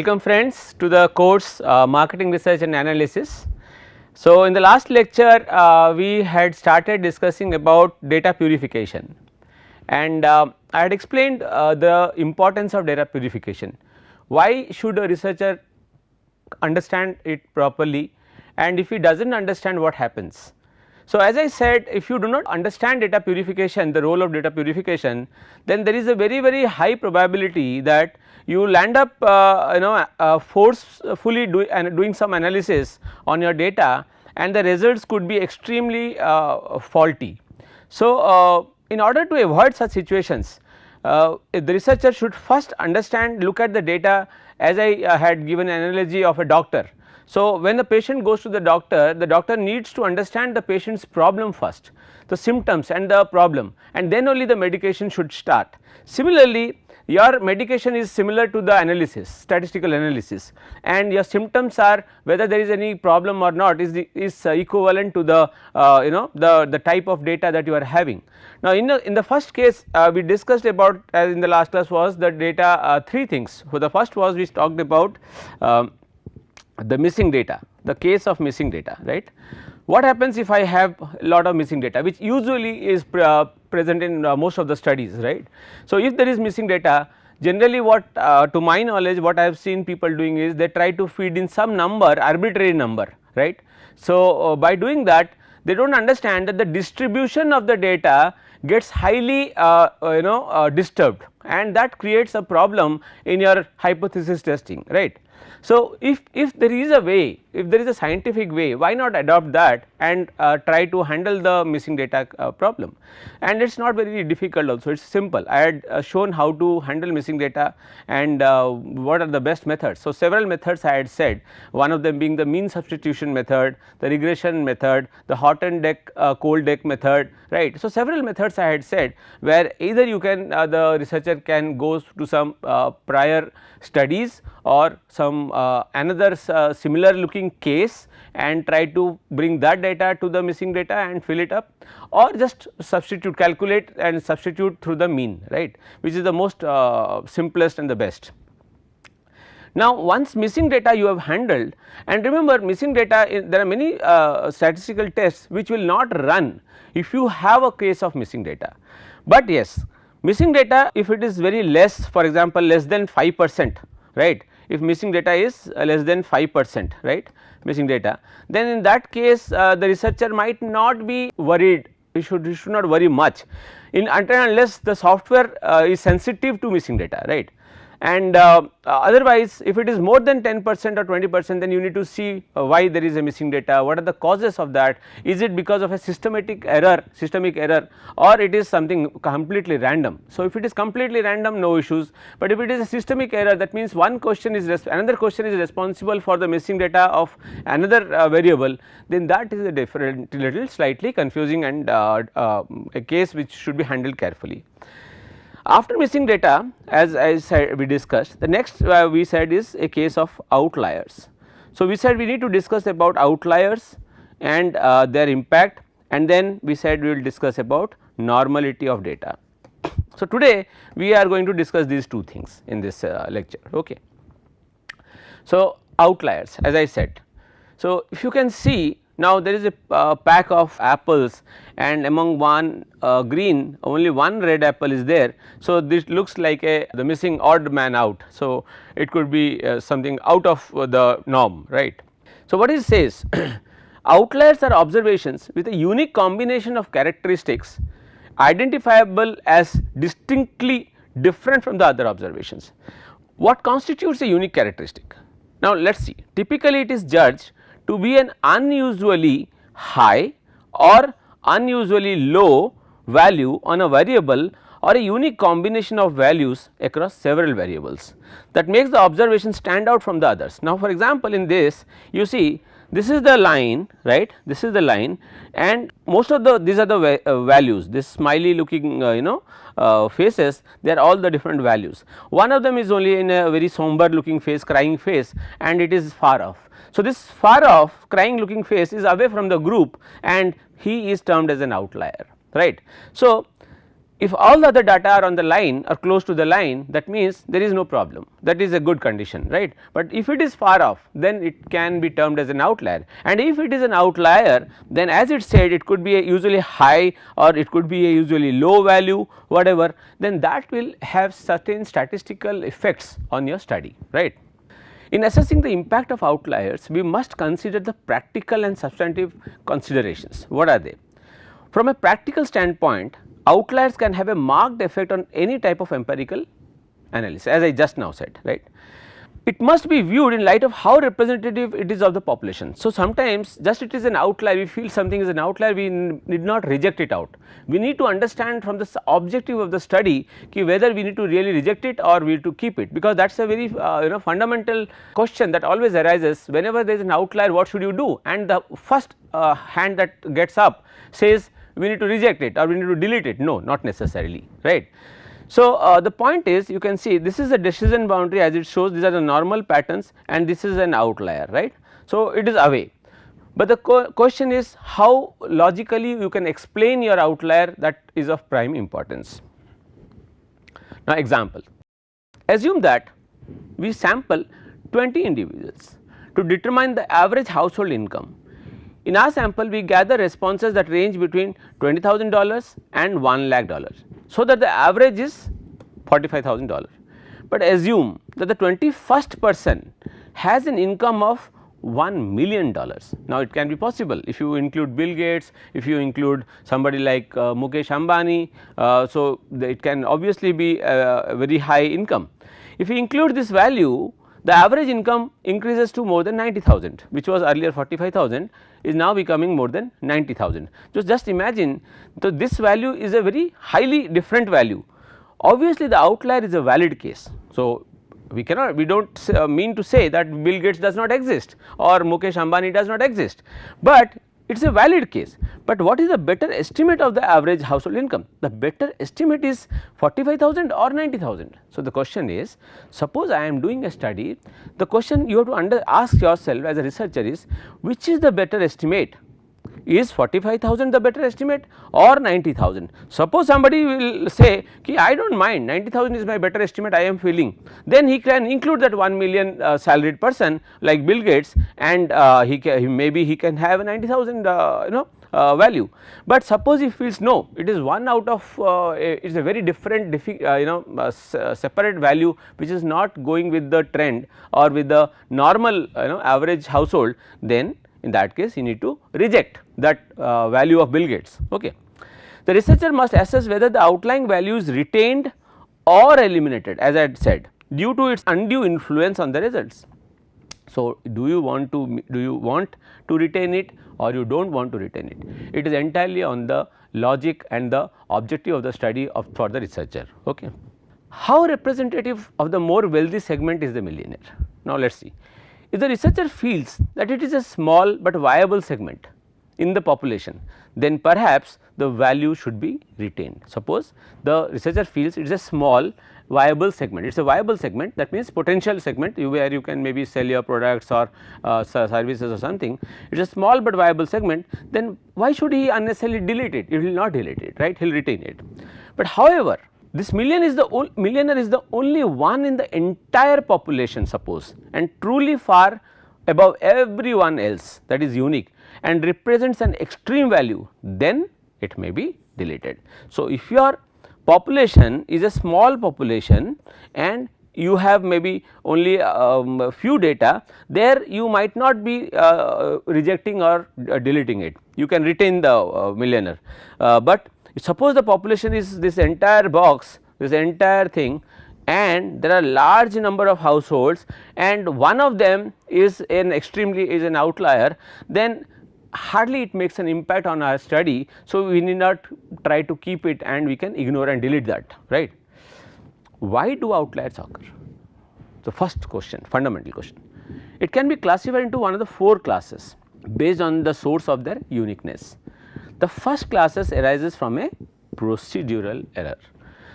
Welcome friends to the course Marketing Research and Analysis. So, in the last lecture we had started discussing about data purification, and I had explained the importance of data purification. Why should a researcher understand it properly, and if he does not understand, what happens? So, as I said, if you do not understand data purification, the role of data purification, then there is a very high probability that you will end up forcefully doing some analysis on your data, and the results could be extremely faulty. So, in order to avoid such situations, the researcher should first understand, look at the data, as I had given an analogy of a doctor. So, when the patient goes to the doctor needs to understand the patient's problem first, the symptoms and the problem, and then only the medication should start. Similarly, your medication is similar to the analysis, statistical analysis, and your symptoms are, whether there is any problem or not, is equivalent to the the type of data that you are having. Now, in the first case we discussed about, as in the last class, was the data three things. So, the first was we talked about the missing data, the case of missing data, right. What happens if I have a lot of missing data, which usually is present in most of the studies, right. So, if there is missing data, generally what to my knowledge, what I have seen people doing is they try to feed in some number, arbitrary number, right. So, by doing that, they do not understand that the distribution of the data gets highly disturbed, and that creates a problem in your hypothesis testing, right. So, if there is a way, if there is a scientific way, why not adopt that and try to handle the missing data problem, and it is not very difficult also, it is simple. I had shown how to handle missing data and what are the best methods. So, several methods I had said, one of them being the mean substitution method, the regression method, the hot and deck cold deck method, right. So, several methods I had said, where either you can the researcher can go to some prior studies or some another similar looking case and try to bring that data to the missing data and fill it up, or just substitute, calculate and substitute through the mean, right, which is the most simplest and the best. Now, once missing data you have handled, and remember missing data, there are many statistical tests which will not run if you have a case of missing data, but yes, missing data, if it is very less, for example less than 5%, right, if missing data is less than 5%, right, missing data, then in that case the researcher might not be worried, he should not worry much in until unless the software is sensitive to missing data, right. And otherwise, if it is more than 10% or 20%, then you need to see why there is a missing data, what are the causes of that, is it because of a systemic error, or it is something completely random. So, if it is completely random, no issues, but if it is a systemic error, that means one question is another question is responsible for the missing data of another variable, then that is a different, little slightly confusing and a case which should be handled carefully. After missing data, as I said, we discussed, the next we said is a case of outliers. So, we said we need to discuss about outliers and their impact, and then we said we will discuss about normality of data. So, today we are going to discuss these two things in this lecture, okay. So, outliers, as I said. So, if you can see, now there is a pack of apples, and among one green only one red apple is there. So, this looks like the missing odd man out. So, it could be something out of the norm, right. So, what it says outliers are observations with a unique combination of characteristics identifiable as distinctly different from the other observations. What constitutes a unique characteristic? Now, let us see, typically it is judged to be an unusually high or unusually low value on a variable, or a unique combination of values across several variables that makes the observation stand out from the others. Now, for example, in this you see this is the line, right, this is the line, and most of these are the values, this smiley looking faces, they are all the different values. One of them is only in a very somber looking face, crying face, and it is far off. So, this far off crying looking face is away from the group, and he is termed as an outlier, right. So, If all the other data are on the line or close to the line, that means there is no problem, that is a good condition, right. But if it is far off, then it can be termed as an outlier, and if it is an outlier, then as it said, it could be a usually high or it could be a usually low value, whatever, then that will have certain statistical effects on your study, right. In assessing the impact of outliers, we must consider the practical and substantive considerations. What are they? From a practical standpoint, outliers can have a marked effect on any type of empirical analysis, as I just now said, right. It must be viewed in light of how representative it is of the population. So, sometimes just it is an outlier, we feel something is an outlier, we need not reject it out. We need to understand from the objective of the study whether we need to really reject it or we need to keep it, because that is a very fundamental question that always arises whenever there is an outlier, what should you do, and the first hand that gets up says we need to reject it or we need to delete it. No, not necessarily, right. So, the point is, you can see this is a decision boundary, as it shows these are the normal patterns and this is an outlier, right. So, it is away, but the question is how logically you can explain your outlier, that is of prime importance. Now, example, assume that we sample 20 individuals to determine the average household income. In our sample, we gather responses that range between $20,000 and $1 lakh, so that the average is $45,000. But assume that the 21st person has an income of $1 million. Now, it can be possible if you include Bill Gates, if you include somebody like Mukesh Ambani, so it can obviously be a very high income. If you include this value, the average income increases to more than 90,000, which was earlier 45,000, is now becoming more than 90,000. So, just imagine, so this value is a very highly different value. Obviously, the outlier is a valid case. So, we do not mean to say that Bill Gates does not exist or Mukesh Ambani does not exist, but it is a valid case. But what is the better estimate of the average household income? The better estimate is 45,000 or 90,000. So, the question is, suppose I am doing a study, the question you have to ask yourself as a researcher is, which is the better estimate? Is 45,000 the better estimate or 90,000? Suppose somebody will say, I do not mind, 90,000 is my better estimate, I am feeling, then he can include that 1 million salaried person like Bill Gates, and maybe he can have a 90,000 value. But suppose he feels no, it is one out of it is a very different separate value which is not going with the trend or with the normal average household, then in that case you need to reject that value of Bill Gates. Okay. The researcher must assess whether the outlying value is retained or eliminated, as I had said, due to its undue influence on the results. So, do you want to retain it or you do not want to retain it? It is entirely on the logic and the objective of the study for the researcher. Okay. How representative of the more wealthy segment is the millionaire? Now, let us see. If the researcher feels that it is a small but viable segment in the population, then perhaps the value should be retained. Suppose the researcher feels it is a small viable segment, it is a viable segment, that means potential segment where you can maybe sell your products or services or something, it is a small but viable segment, then why should he unnecessarily delete it? He will not delete it, right, he will retain it. But however, this millionaire is the only one in the entire population, suppose, and truly far above everyone else, that is unique and represents an extreme value, then it may be deleted. So, if your population is a small population and you have maybe only a few data, there you might not be rejecting or deleting it, you can retain the millionaire. But suppose the population is this entire box, this entire thing, and there are large number of households and one of them is an outlier, then hardly it makes an impact on our study. So, we need not try to keep it and we can ignore and delete that, right. Why do outliers occur? The first question, fundamental question. It can be classified into one of the 4 classes based on the source of their uniqueness. The first classes arises from a procedural error,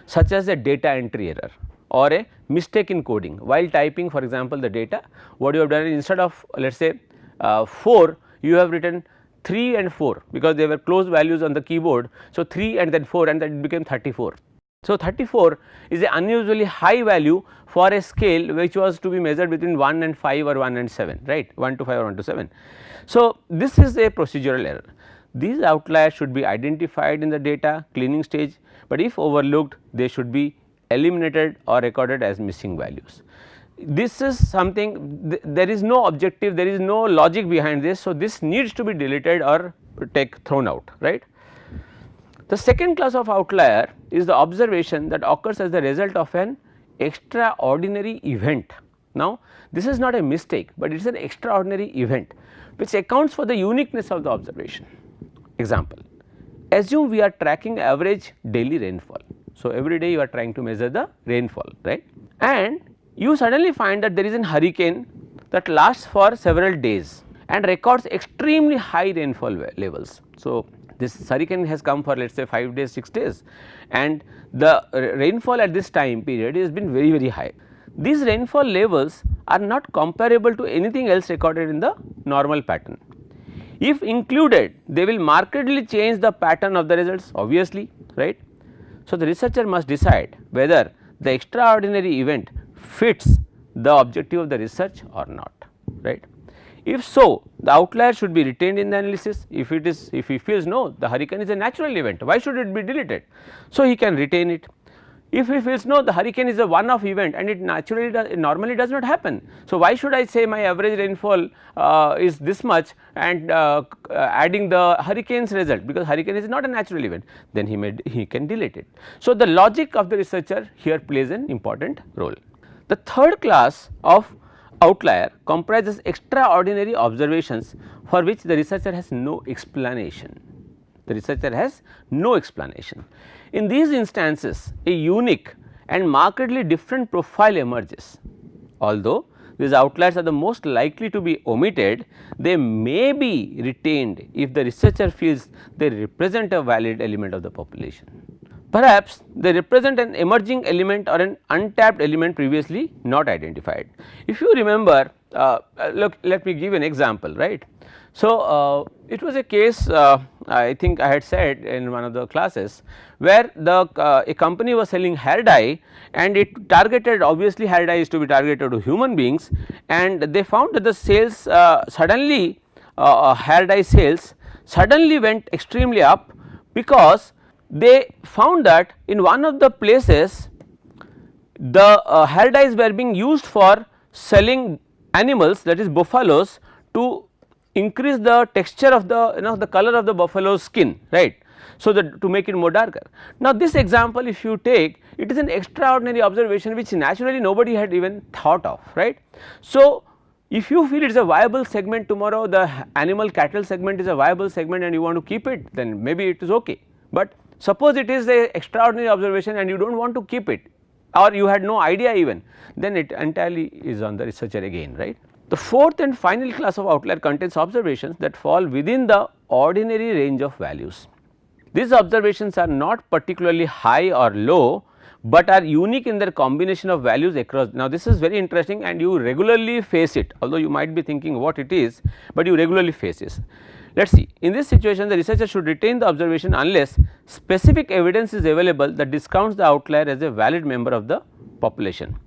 such as a data entry error or a mistake in coding. While typing, for example, the data, what you have done is instead of let us say 4, you have written 3 and 4 because they were close values on the keyboard. So, 3 and then 4 and then it became 34. So, 34 is an unusually high value for a scale which was to be measured between 1 and 5 or 1 and 7, right, 1 to 5 or 1 to 7. So, this is a procedural error. These outliers should be identified in the data cleaning stage, but if overlooked they should be eliminated or recorded as missing values. This is something, there is no objective, there is no logic behind this. So, this needs to be deleted or thrown out, right. The second class of outlier is the observation that occurs as the result of an extraordinary event. Now, this is not a mistake, but it is an extraordinary event which accounts for the uniqueness of the observation. Example, assume we are tracking average daily rainfall. So, every day you are trying to measure the rainfall, right, and you suddenly find that there is a hurricane that lasts for several days and records extremely high rainfall levels. So, this hurricane has come for let us say 5 days, 6 days, and the rainfall at this time period has been very high. These rainfall levels are not comparable to anything else recorded in the normal pattern. If included, they will markedly change the pattern of the results, obviously, right. So, the researcher must decide whether the extraordinary event fits the objective of the research or not, right. If so, the outlier should be retained in the analysis. If he feels no, the hurricane is a natural event, why should it be deleted? So, he can retain it. If he feels no, the hurricane is a one-off event and it normally does not happen. So, why should I say my average rainfall is this much and adding the hurricane's result, because hurricane is not a natural event, then he can delete it. So, the logic of the researcher here plays an important role. The third class of outlier comprises extraordinary observations for which the researcher has no explanation. The researcher has no explanation. In these instances, a unique and markedly different profile emerges. Although these outliers are the most likely to be omitted, they may be retained if the researcher feels they represent a valid element of the population. Perhaps they represent an emerging element or an untapped element previously not identified. If you remember, look, let me give an example, right. So, it was a case I think I had said in one of the classes where a company was selling hair dye and it targeted, obviously hair dye is to be targeted to human beings, and they found that the sales suddenly hair dye sales suddenly went extremely up because they found that in one of the places the hair dyes were being used for selling animals, that is buffaloes, to increase the texture of the the color of the buffalo's skin, right. So, to make it more darker. Now, this example if you take, it is an extraordinary observation which naturally nobody had even thought of, right. So, if you feel it is a viable segment tomorrow, the animal cattle segment is a viable segment and you want to keep it, then maybe it is okay. But suppose it is a extraordinary observation and you do not want to keep it, or you had no idea even, then it entirely is on the researcher again, right. The fourth and final class of outlier contains observations that fall within the ordinary range of values. These observations are not particularly high or low, but are unique in their combination of values across. Now, this is very interesting and you regularly face it, although you might be thinking what it is, but you regularly face this. Let us see, in this situation the researcher should retain the observation unless specific evidence is available that discounts the outlier as a valid member of the population.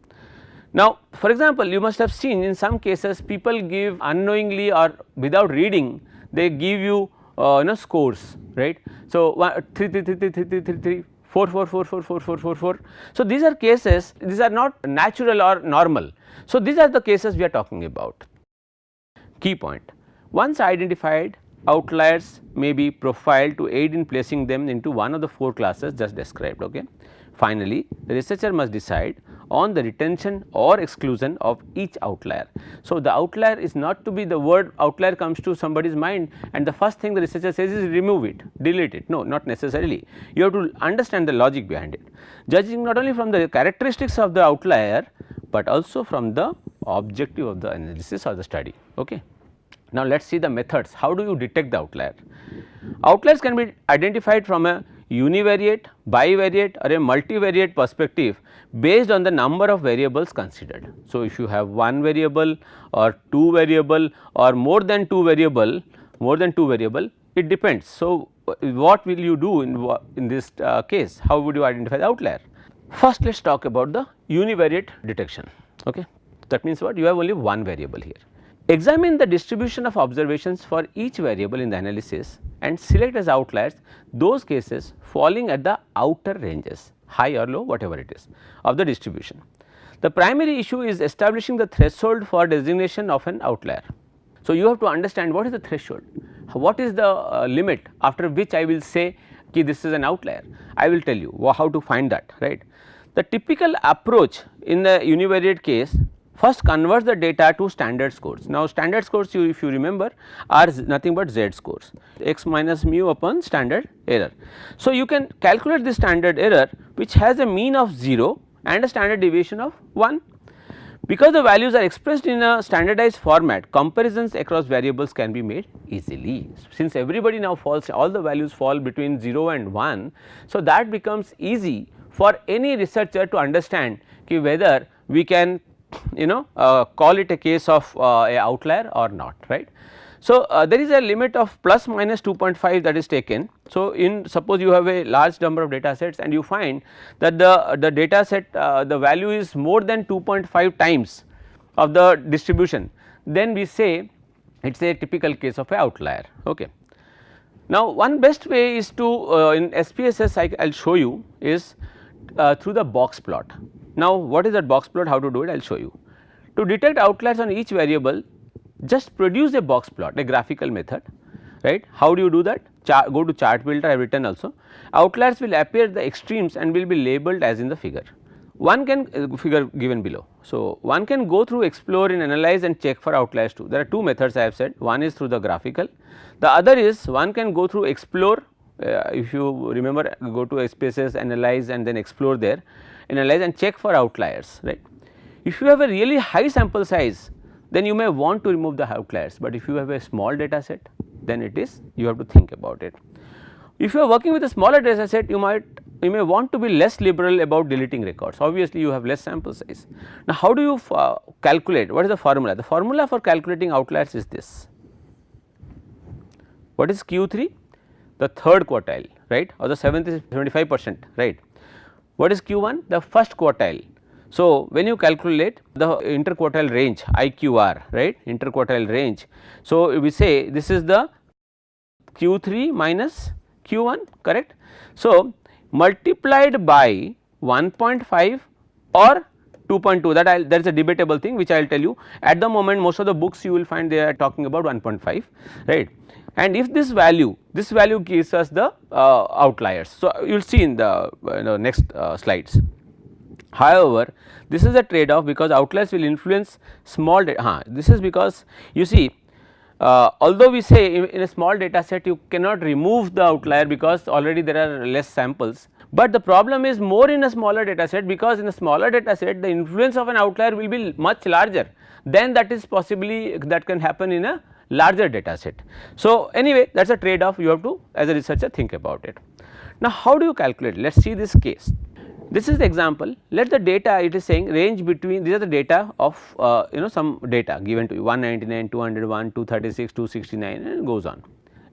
Now, for example, you must have seen in some cases people give unknowingly or without reading, they give you scores, right. So, 3 3 3 3 3 3 3 3 4 4 4 4 4 4 4 4. So, these are cases, these are not natural or normal. So, these are the cases we are talking about. Key point, once identified, outliers may be profiled to aid in placing them into one of the 4 classes just described. Okay. Finally, the researcher must decide on the retention or exclusion of each outlier. So, the outlier is not to be, the word outlier comes to somebody's mind and the first thing the researcher says is remove it, delete it. No, not necessarily. You have to understand the logic behind it, judging not only from the characteristics of the outlier, but also from the objective of the analysis or the study. Okay. Now, let us see the methods. How do you detect the outlier? Outliers can be identified from a univariate, bivariate or a multivariate perspective based on the number of variables considered. So, if you have one variable or two variable or more than two variable, more than 2 variable, it depends. So, what will you do in this case? How would you identify the outlier? First let us talk about the univariate detection. Okay. That means what? You have only one variable here. Examine the distribution of observations for each variable in the analysis and select as outliers those cases falling at the outer ranges, high or low, whatever it is, of the distribution. The primary issue is establishing the threshold for designation of an outlier. So, you have to understand what is the threshold, what is the limit after which I will say ki this is an outlier. I will tell you how to find that, right. The typical approach in the univariate case first converts the data to standard scores. Now, standard scores if you remember are nothing but z scores, x minus mu upon standard error. So, you can calculate the standard error which has a mean of 0 and a standard deviation of 1. Because the values are expressed in a standardized format, comparisons across variables can be made easily. Since everybody now falls, all the values fall between 0 and 1. So, that becomes easy for any researcher to understand whether we can call it a case of a outlier or not, right. So, there is a limit of plus minus 2.5 that is taken. So, in suppose you have a large number of data sets and you find that the data set the value is more than 2.5 times of the distribution, then we say it is a typical case of a outlier. Okay. Now, one best way is to in SPSS I will show you is through the box plot. Now, what is that box plot, how to do it, I will show you. To detect outliers on each variable, just produce a box plot, a graphical method, right. How do you do that? Go to chart builder, I have written also. Outliers will appear at the extremes and will be labeled as in the figure. One can figure given below. So, one can go through explore and analyze and check for outliers too. There are two methods I have said, one is through the graphical, the other is one can go through explore. If you remember, go to SPSS, analyze and then explore there, analyze and check for outliers, right. If you have a really high sample size, then you may want to remove the outliers, but if you have a small data set, then it is you have to think about it. If you are working with a smaller data set, you may want to be less liberal about deleting records. Obviously, you have less sample size. Now, how do you calculate? What is the formula? The formula for calculating outliers is this. What is Q3? The third quartile, right, or the 75%, right. What is Q1? The first quartile. So, when you calculate the interquartile range IQR, right, interquartile range. So, we say this is the Q3 minus Q1, correct. So, multiplied by 1.5 or 2.2, that is a debatable thing which I will tell you. At the moment most of the books you will find they are talking about 1.5, right. And if this value gives us the outliers. So, you will see in the next slides. However, this is a trade off because outliers will influence small data. This is because you see although we say in a small data set you cannot remove the outlier because already there are less samples, but the problem is more in a smaller data set because in a smaller data set the influence of an outlier will be much larger than that is possibly that can happen in a larger data set. So, anyway that is a trade off you have to as a researcher think about it. Now, how do you calculate? Let us see this case. This is the example, let the data it is saying range between, these are the data of some data given to you 199, 201, 236, 269 and goes on.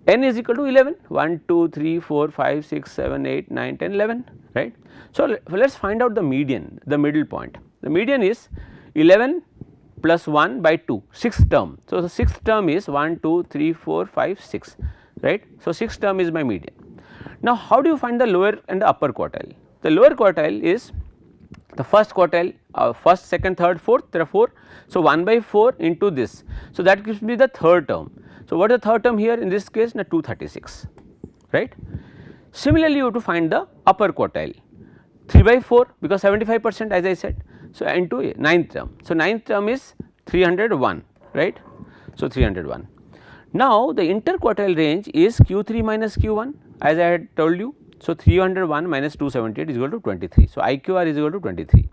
N is equal to 11, 1, 2, 3, 4, 5, 6, 7, 8, 9, 10, 11, right. So, let us find out the median, the middle point. The median is 11 plus 1 by 2, 6th term. So, the 6th term is 1, 2, 3, 4, 5, 6, right. So, 6th term is my median. Now, how do you find the lower and the upper quartile? The lower quartile is the first quartile, first, second, third, fourth, there are 4. So, 1 by 4 into this. So, that gives me the third term. So, what is the third term here in this case? 236, right. Similarly, you have to find the upper quartile 3 by 4 because 75% as I said. So, into 9th term. So, 9th term is 301, right. So, 301. Now, the interquartile range is Q3 minus Q1 as I had told you. So, 301 minus 278 is equal to 23. So, IQR is equal to 23.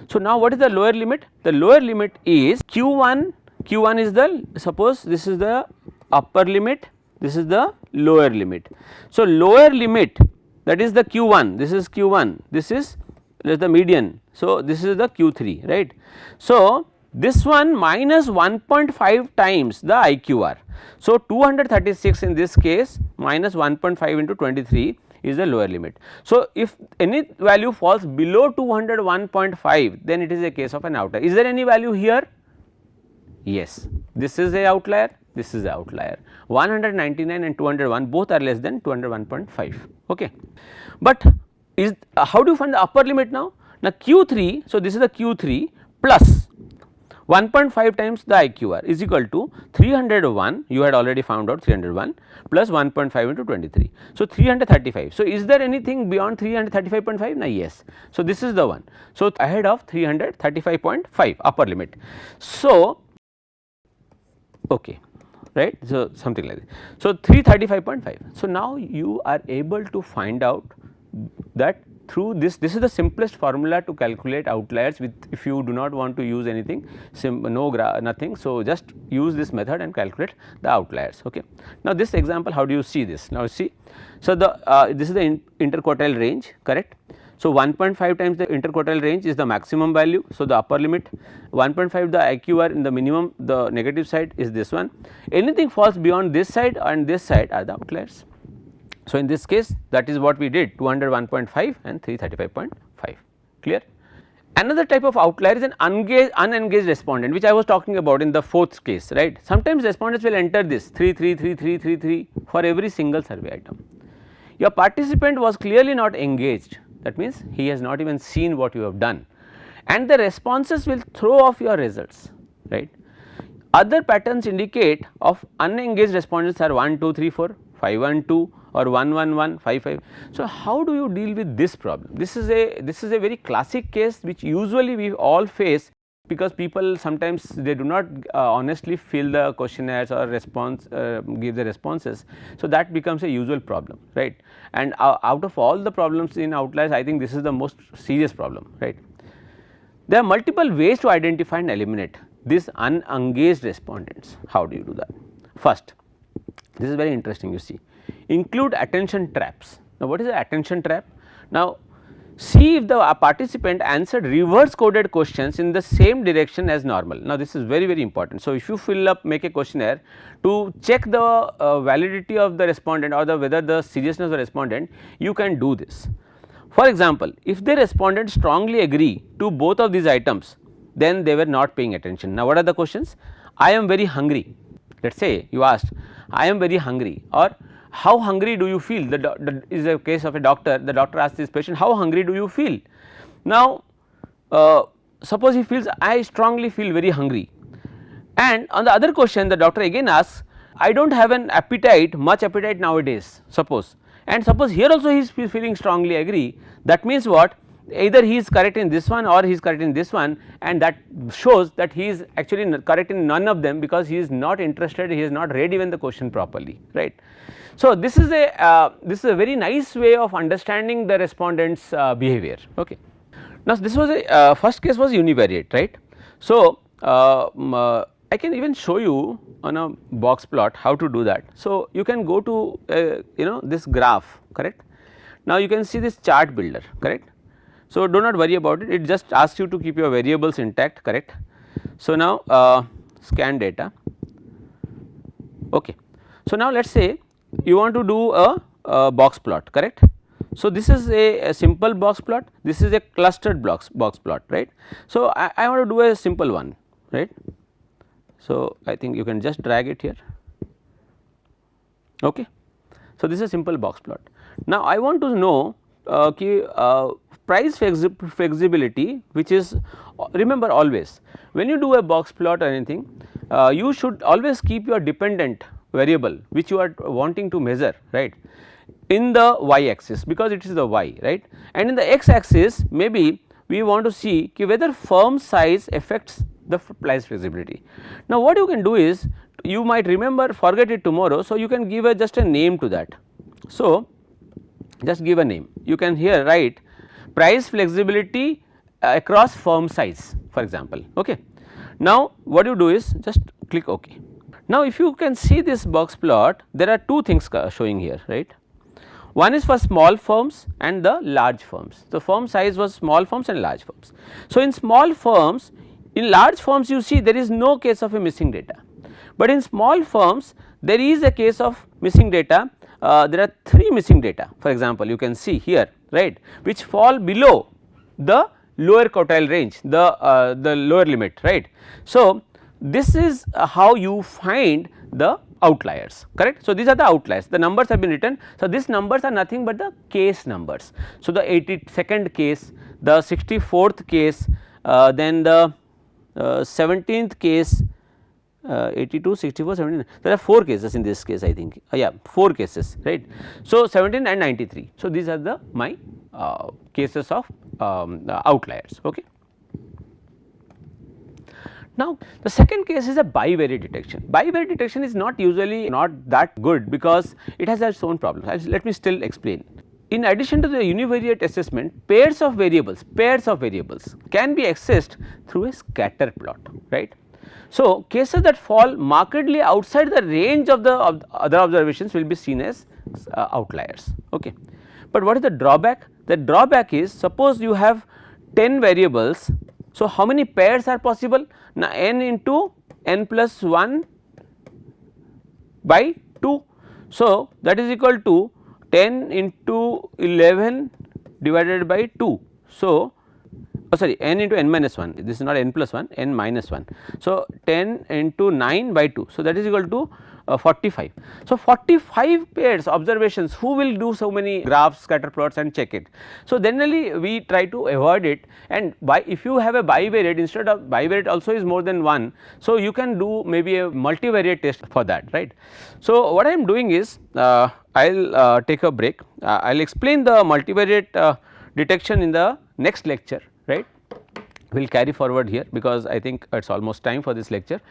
So, now what is the lower limit? The lower limit is Q1 is the, suppose this is the upper limit, this is the lower limit. So, lower limit that is the Q1, this is Q1, this is the median. So, this is the Q3, right. So, this one minus 1.5 times the IQR. So, 236 in this case minus 1.5 into 23 is the lower limit. So, if any value falls below 201.5 then it is a case of an outlier. Is there any value here? Yes, this is a outlier, this is a outlier. 199 and 201 both are less than 201.5. Okay. But is how do you find the upper limit now? Now Q3, so this is the Q3 plus 1.5 times the IQR is equal to 301, you had already found out 301 plus 1.5 into 23. So 335. So is there anything beyond 335.5? Now yes. So this is the one. So ahead of 335.5 upper limit. So okay, right, so something like that. So 335.5. So now you are able to find out that through this is the simplest formula to calculate outliers with, if you do not want to use anything, nothing. So just use this method and calculate the outliers. Okay. Now this example, how do you see this? Now see, so the this is the interquartile range, correct. So 1.5 times the interquartile range is the maximum value. So the upper limit, 1.5 the IQR in the minimum, the negative side is this one. Anything falls beyond this side and this side are the outliers. So in this case that is what we did, 201.5 and 335.5, clear. Another type of outlier is an unengaged respondent, which I was talking about in the fourth case, right. Sometimes respondents will enter this 3333333 for every single survey item. Your participant was clearly not engaged, that means he has not even seen what you have done, and the responses will throw off your results, right. Other patterns indicate of unengaged respondents are 1 2 3 4 5 1 2 or 1 1 1 5 5. So how do you deal with this problem? This is a very classic case which usually we all face, because people sometimes they do not honestly fill the questionnaires or give the responses. So that becomes a usual problem, right. And out of all the problems in outliers, I think this is the most serious problem, right. There are multiple ways to identify and eliminate these unengaged respondents. How do you do that? First, this is very interesting, you see, include attention traps. Now what is an attention trap? Now see if the participant answered reverse coded questions in the same direction as normal. Now this is very very important. So if you make a questionnaire to check the validity of the respondent or whether the seriousness of the respondent, you can do this. For example, if the respondent strongly agree to both of these items, then they were not paying attention. Now what are the questions? I am very hungry. Let us say you asked, I am very hungry, or how hungry do you feel? The is a case of a doctor, the doctor asks this patient, how hungry do you feel? Now suppose he feels, I strongly feel very hungry, and on the other question the doctor again asks, I do not have an appetite, much appetite nowadays, suppose, and suppose here also he is feeling strongly agree. That means what? Either he is correct in this one or he is correct in this one, and that shows that he is actually correct in none of them, because he is not interested, he has not read even the question properly, right. So this is a very nice way of understanding the respondent's behavior. Okay. Now this was a first case was univariate, right. So I can even show you on a box plot how to do that. So you can go to this graph, correct. Now you can see this chart builder, correct. So do not worry about it, it just asks you to keep your variables intact, correct. So now scan data. Okay. So now let us say you want to do a box plot, correct. So this is a simple box plot, this is a clustered box plot, right. So I want to do a simple one, right. So I think you can just drag it here. Okay. So this is a simple box plot. Now I want to know price flexibility, which is, remember always when you do a box plot or anything, you should always keep your dependent variable which you are wanting to measure, right, in the y axis, because it is the y, right, and in the x axis maybe we want to see whether firm size affects the price flexibility. Now what you can do is, you might remember, forget it tomorrow, so you can give just a name to that. So just give a name, you can here write price flexibility across firm size, for example. Okay. Now what you do is just click OK. Now if you can see this box plot, there are two things showing here, right. One is for small firms and the large firms. The firm size was small firms and large firms. So in small firms In large firms you see there is no case of a missing data, but in small firms there is a case of missing data. There are 3 missing data for example you can see here, right, which fall below the lower quartile range, the lower limit, right. So, this is how you find the outliers, correct. So, these are the outliers, the numbers have been written. So, these numbers are nothing but the case numbers. So, the 82nd case, the 64th case, then the 17th case, 82, 64, 17, there are 4 cases in this case I think, yeah 4 cases, right. So, 17 and 93. So, these are the my cases of outliers. Okay. Now, the second case is a bivariate detection. Bivariate detection is not usually not that good because it has its own problems. Let me still explain. In addition to the univariate assessment, pairs of variables can be accessed through a scatter plot, right. So, cases that fall markedly outside the range of the other observations will be seen as outliers. Okay. But what is the drawback? The drawback is, suppose you have 10 variables. So, how many pairs are possible? Now, n into n plus 1 by 2. So, that is equal to 10 into 11 divided by 2. So, sorry, n into n minus 1, this is not n plus 1, n minus 1. So, 10 into 9 by 2. So, that is equal to 45. So, 45 pairs observations, who will do so many graphs, scatter plots and check it. So, generally we try to avoid it, and if you have a bivariate, instead of bivariate also is more than 1. So, you can do maybe a multivariate test for that, right. So, what I am doing is I will take a break, I will explain the multivariate detection in the next lecture, right. We will carry forward here because I think it is almost time for this lecture,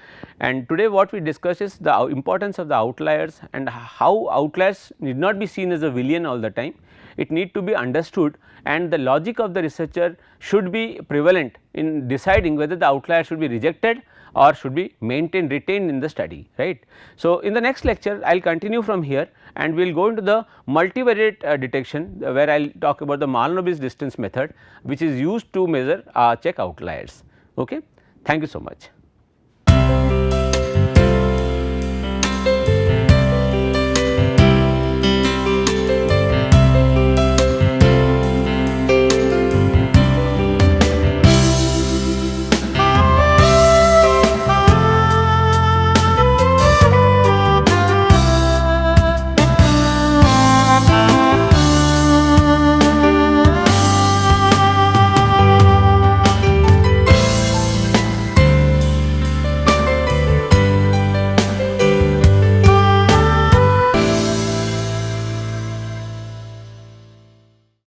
and today what we discuss is the importance of the outliers and how outliers need not be seen as a villain all the time. It need to be understood, and the logic of the researcher should be prevalent in deciding whether the outlier should be rejected or should be maintained, retained in the study, right. So, in the next lecture I will continue from here and we will go into the multivariate detection, where I will talk about the Mahalanobis distance method, which is used to measure check outliers. Okay. Thank you so much.